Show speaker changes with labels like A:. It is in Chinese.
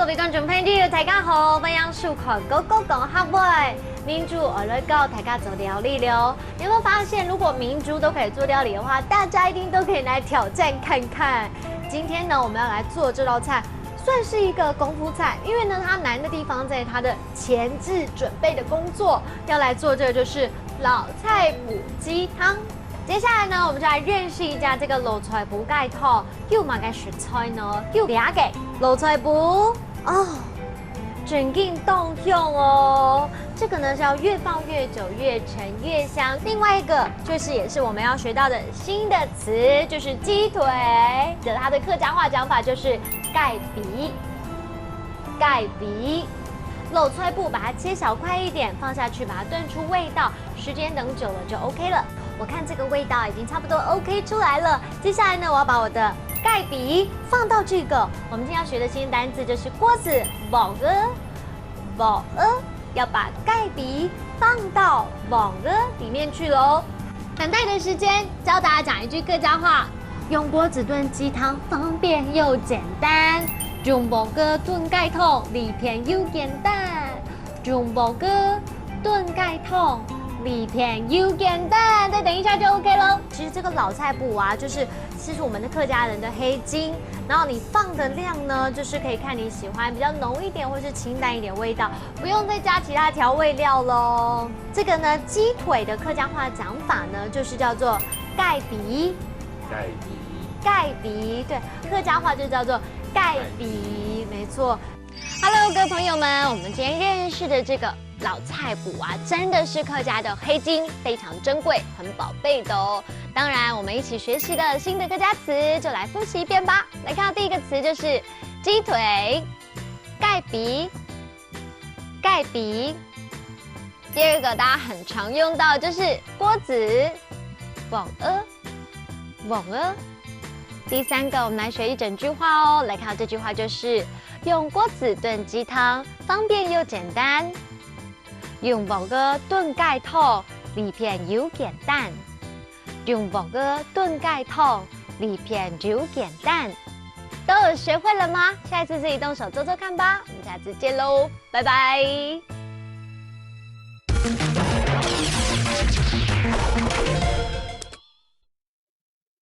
A: 各位觀眾朋友，大家好，歡迎收看《狗狗講學會》。明珠我來教大家做料理了。你有沒有發現，如果明珠都可以做料理的話，大家一定都可以來挑戰看看。今天呢，我們要來做這道菜，算是一個功夫菜，因為呢，它難的地方在它的前置準備的工作。要來做這個就是老菜脯雞湯。接下來呢，我們就來認識一下這個老菜脯蓋湯叫乜嘅食材呢？叫咩嘅老菜脯哦，整件凍用哦。這個呢是要越放越久，越陳越香。另外一個就是也是我們要學到的新的詞，就是雞腿。它的客家話講法就是蓋鼻，蓋鼻。老菜脯把它切小塊一點，放下去，把它燉出味道。時間等久了就 OK 了。我看這個味道已經差不多 OK 出來了。接下來呢，我要把我的蓋鼻放到這個我們今天要學的新單字就是鍋子鑊鵝，要把蓋鼻放到鑊鵝裡面去嘍。等待的時間，教大家講一句客家話：用鍋子燉雞湯，方便又簡單。用鑊鵝燉蓋湯，裡片又簡單。用鑊鵝燉蓋湯。裡片又簡單，再等一下就 OK 了。其實這個老菜脯啊，就是我們的客家人的黑金。然後你放的量呢，就是可以看你喜歡比較濃一點，或是清淡一點味道，不用再加其他調味料咯。這個呢，雞腿的客家話講法呢，就是叫做蓋鼻。蓋鼻，對，客家話就叫做蓋鼻，沒錯。Hello， 各位朋友們，我們今天認識的這個老菜脯啊，真的是客家的黑金，非常珍貴、很寶貝的哦。當然，我們一起學習的新的客家詞，就來複習一遍吧。來看到第一個詞就是雞腿，蓋鼻，蓋鼻。第二個大家很常用到就是鍋子，鑊鵝，鑊鵝。第三個，我們來學一整句話哦。來看到這句話就是用鍋子燉雞湯，方便又簡單。用鑊鵝燉蓋湯，裡片又簡單。用鑊鵝燉蓋湯，裡片又簡單。都有學會了嗎？下一次自己動手做做看吧。我們下次見嘍，拜拜。